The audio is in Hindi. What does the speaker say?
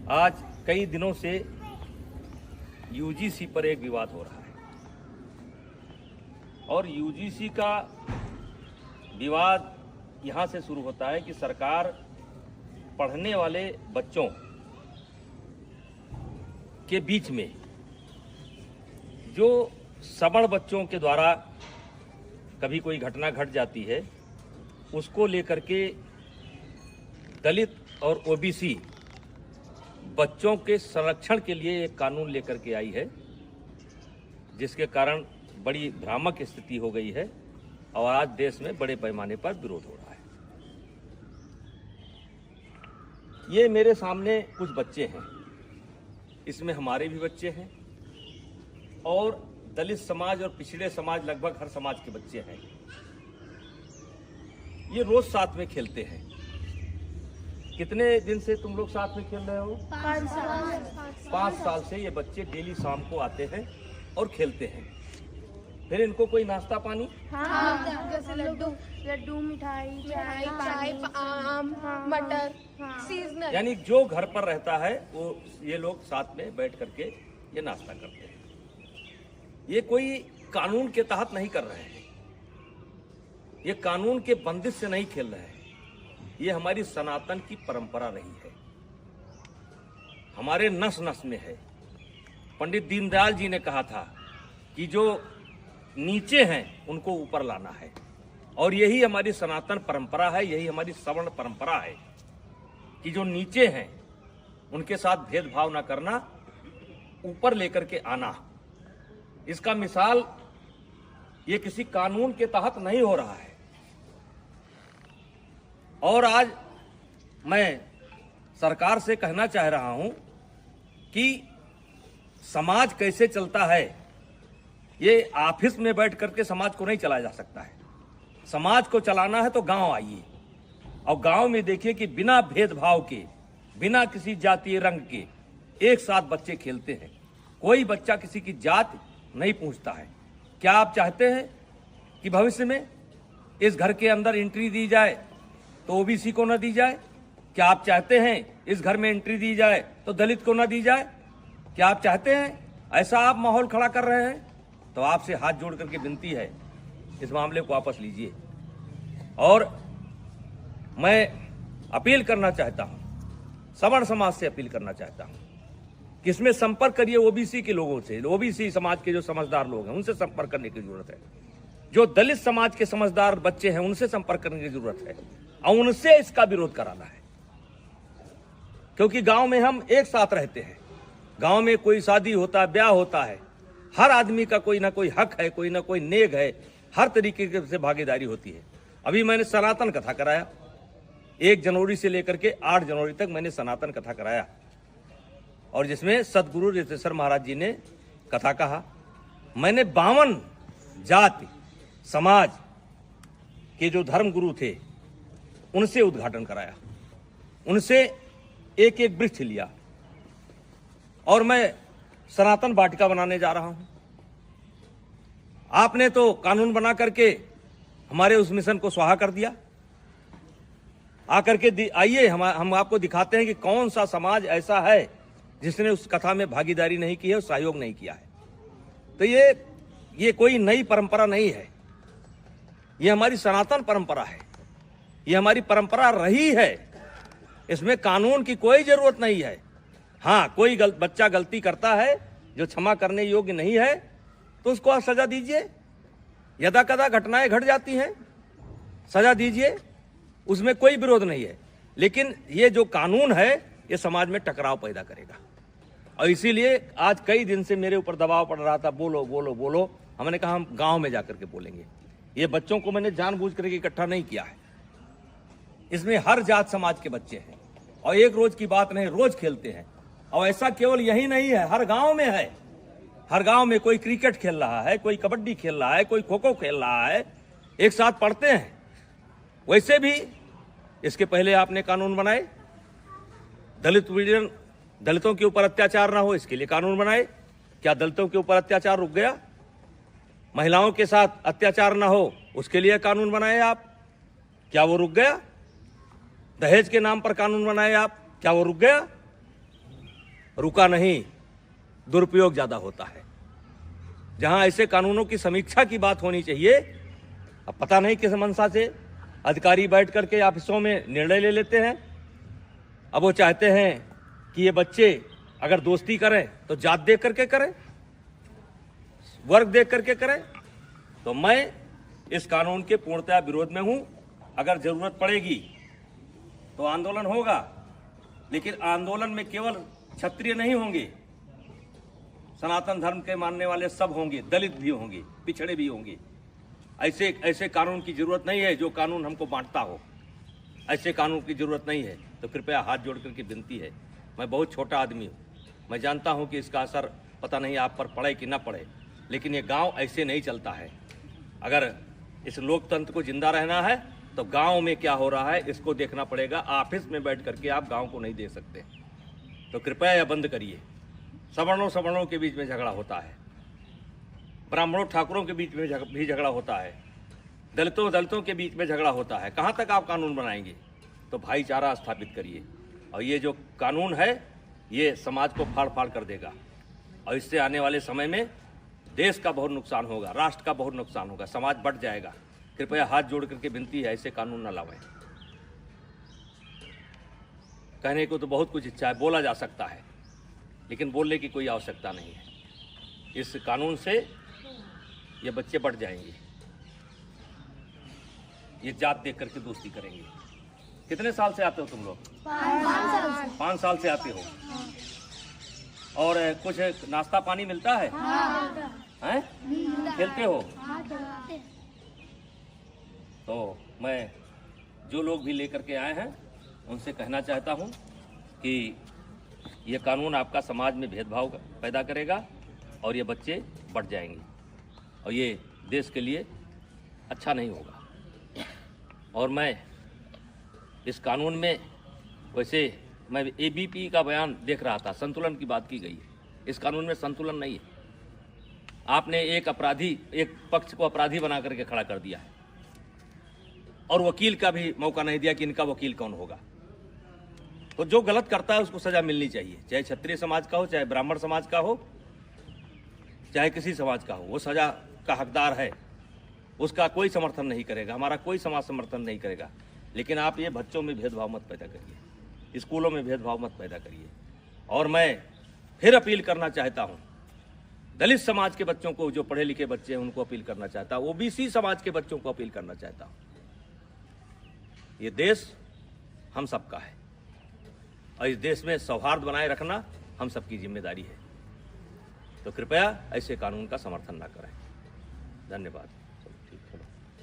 आज कई दिनों से यूजीसी पर एक विवाद हो रहा है और यूजीसी का विवाद यहाँ से शुरू होता है कि सरकार पढ़ने वाले बच्चों के बीच में जो सवर्ण बच्चों के द्वारा कभी कोई घटना घट जाती है उसको लेकर के दलित और ओबीसी बच्चों के संरक्षण के लिए एक कानून लेकर के आई है, जिसके कारण बड़ी भ्रामक स्थिति हो गई है और आज देश में बड़े पैमाने पर विरोध हो रहा है। ये मेरे सामने कुछ बच्चे हैं, इसमें हमारे भी बच्चे हैं और दलित समाज और पिछड़े समाज लगभग हर समाज के बच्चे हैं। ये रोज साथ में खेलते हैं। कितने दिन से तुम लोग साथ में खेल रहे हो? 5 साल से ये बच्चे डेली शाम को आते हैं और खेलते हैं। फिर इनको कोई नाश्ता पानी? हाँ, जैसे लड्डू, मिठाई, चाय, आम, मटर, सीजनल। यानी जो घर पर रहता है वो ये लोग साथ में बैठ करके ये नाश्ता करते हैं। ये कोई कानून के तहत नहीं कर रहे हैं, ये कानून के बंदिश से नहीं खेल रहे हैं। ये हमारी सनातन की परंपरा रही है, हमारे नस नस में है। पंडित दीनदयाल जी ने कहा था कि जो नीचे हैं उनको ऊपर लाना है और यही हमारी सनातन परंपरा है, यही हमारी सवर्ण परंपरा है कि जो नीचे हैं उनके साथ भेदभाव न करना, ऊपर लेकर के आना। इसका मिसाल ये किसी कानून के तहत नहीं हो रहा है। और आज मैं सरकार से कहना चाह रहा हूं कि समाज कैसे चलता है, ये ऑफिस में बैठ करके समाज को नहीं चलाया जा सकता है। समाज को चलाना है तो गांव आइए और गांव में देखिए कि बिना भेदभाव के, बिना किसी जातीय रंग के एक साथ बच्चे खेलते हैं। कोई बच्चा किसी की जात नहीं पूछता है। क्या आप चाहते हैं कि भविष्य में इस घर के अंदर एंट्री दी जाए तो ओबीसी को न दी जाए? क्या आप चाहते हैं इस घर में एंट्री दी जाए तो दलित को न दी जाए? क्या आप चाहते हैं ऐसा आप माहौल खड़ा कर रहे हैं? तो आपसे हाथ जोड़ करके विनती है, इस मामले को वापस लीजिए। और मैं अपील करना चाहता हूं, सवर्ण समाज से अपील करना चाहता हूं कि इसमें संपर्क करिए ओबीसी के लोगों से। ओबीसी समाज के जो समझदार लोग हैं उनसे संपर्क करने की जरूरत है। जो दलित समाज के समझदार बच्चे हैं उनसे संपर्क करने की जरूरत है और उनसे इसका विरोध कराना है। क्योंकि गांव में हम एक साथ रहते हैं, गांव में कोई शादी होता है, ब्याह होता है, हर आदमी का कोई ना कोई हक है, कोई ना कोई नेग है, हर तरीके से भागीदारी होती है। अभी मैंने सनातन कथा कराया, 1 जनवरी से लेकर के 8 जनवरी तक मैंने सनातन कथा कराया और जिसमें सदगुरु रितेश्वर महाराज जी ने कथा कहा। मैंने 52 जाति समाज के जो धर्म गुरु थे उनसे उद्घाटन कराया, उनसे एक एक वृक्ष लिया और मैं सनातन वाटिका बनाने जा रहा हूं। आपने तो कानून बना करके हमारे उस मिशन को स्वाहा कर दिया। आकर के आइए हम आपको दिखाते हैं कि कौन सा समाज ऐसा है जिसने उस कथा में भागीदारी नहीं की है और सहयोग नहीं किया है। तो ये कोई नई परंपरा नहीं है, ये हमारी सनातन परंपरा है, ये हमारी परंपरा रही है। इसमें कानून की कोई जरूरत नहीं है। हाँ, कोई बच्चा गलती करता है जो क्षमा करने योग्य नहीं है तो उसको आप सजा दीजिए। यदा कदा घटनाएं घट जाती हैं, सजा दीजिए, उसमें कोई विरोध नहीं है। लेकिन ये जो कानून है ये समाज में टकराव पैदा करेगा और इसीलिए आज कई दिन से मेरे ऊपर दबाव पड़ रहा था, बोलो बोलो बोलो। हमने कहा हम गांव में जाकर के बोलेंगे। ये बच्चों को मैंने जानबूझ करके इकट्ठा नहीं किया है, इसमें हर जात समाज के बच्चे हैं और एक रोज की बात नहीं, रोज खेलते हैं। और ऐसा केवल यही नहीं है, हर गांव में है। हर गांव में कोई क्रिकेट खेल रहा है, कोई कबड्डी खेल रहा है, कोई खो खो खेल रहा है, एक साथ पढ़ते हैं। वैसे भी इसके पहले आपने कानून बनाए, दलितों के ऊपर अत्याचार ना हो इसके लिए कानून बनाए। क्या दलितों के ऊपर अत्याचार रुक गया? महिलाओं के साथ अत्याचार ना हो उसके लिए कानून बनाए आप, क्या वो रुक गया? दहेज के नाम पर कानून बनाए आप, क्या वो रुक गया? रुका नहीं, दुरुपयोग ज्यादा होता है। जहां ऐसे कानूनों की समीक्षा की बात होनी चाहिए, अब पता नहीं किस मंशा से अधिकारी बैठ करके ऑफिसों में निर्णय ले लेते हैं। अब वो चाहते हैं कि ये बच्चे अगर दोस्ती करें तो जात देख करके करें, वर्ग देख करके करें। तो मैं इस कानून के पूर्णतः विरोध में हूं। अगर जरूरत पड़ेगी तो आंदोलन होगा, लेकिन आंदोलन में केवल क्षत्रिय नहीं होंगे, सनातन धर्म के मानने वाले सब होंगे, दलित भी होंगे, पिछड़े भी होंगे। ऐसे कानून की जरूरत नहीं है जो कानून हमको बांटता हो। ऐसे कानून की जरूरत नहीं है। तो कृपया हाथ जोड़ करके विनती है, मैं बहुत छोटा आदमी हूँ, मैं जानता हूँ कि इसका असर पता नहीं आप पर पड़े कि ना पड़े, लेकिन ये गांव ऐसे नहीं चलता है। अगर इस लोकतंत्र को जिंदा रहना है तो गांव में क्या हो रहा है इसको देखना पड़ेगा। ऑफिस में बैठ करके आप गांव को नहीं दे सकते। तो कृपया यह बंद करिए। सवर्णों के बीच में झगड़ा होता है, ब्राह्मणों ठाकुरों के बीच में भी झगड़ा होता है, दलितों के बीच में झगड़ा होता है। कहाँ तक आप कानून बनाएंगे? तो भाईचारा स्थापित करिए। और ये जो कानून है ये समाज को फाड़ फाड़ कर देगा, और इससे आने वाले समय में देश का बहुत नुकसान होगा, राष्ट्र का बहुत नुकसान होगा, समाज बढ़ जाएगा। कृपया हाथ जोड़ करके विनती है, ऐसे कानून न लावें। कहने को तो बहुत कुछ इच्छा है, बोला जा सकता है, लेकिन बोलने की कोई आवश्यकता नहीं है। इस कानून से ये बच्चे बढ़ जाएंगे, ये जात देख करके दोस्ती करेंगे। कितने साल से आते हो तुम लोग? 5 साल से आते हो। और कुछ नाश्ता पानी मिलता है? हैं? खेलते हो? तो मैं जो लोग भी लेकर के आए हैं उनसे कहना चाहता हूं कि ये कानून आपका समाज में भेदभाव पैदा करेगा और ये बच्चे बढ़ जाएंगे, और ये देश के लिए अच्छा नहीं होगा। और मैं इस कानून में, वैसे मैं एबीपी का बयान देख रहा था, संतुलन की बात की गई है। इस कानून में संतुलन नहीं है। आपने एक पक्ष को अपराधी बना करके खड़ा कर दिया है, और वकील का भी मौका नहीं दिया कि इनका वकील कौन होगा। तो जो गलत करता है उसको सजा मिलनी चाहिए, चाहे क्षत्रिय समाज का हो, चाहे ब्राह्मण समाज का हो, चाहे किसी समाज का हो, वो सजा का हकदार है। उसका कोई समर्थन नहीं करेगा, हमारा कोई समाज समर्थन नहीं करेगा। लेकिन आप ये बच्चों में भेदभाव मत पैदा करिए, स्कूलों में भेदभाव मत पैदा करिए। और मैं फिर अपील करना चाहता हूँ दलित समाज के बच्चों को, जो पढ़े लिखे बच्चे हैं उनको अपील करना चाहता हूँ, ओबीसी समाज के बच्चों को अपील करना चाहता हूँ। ये देश हम सबका है, और इस देश में सौहार्द बनाए रखना हम सबकी जिम्मेदारी है। तो कृपया ऐसे कानून का समर्थन न करें। धन्यवाद। ठीक है।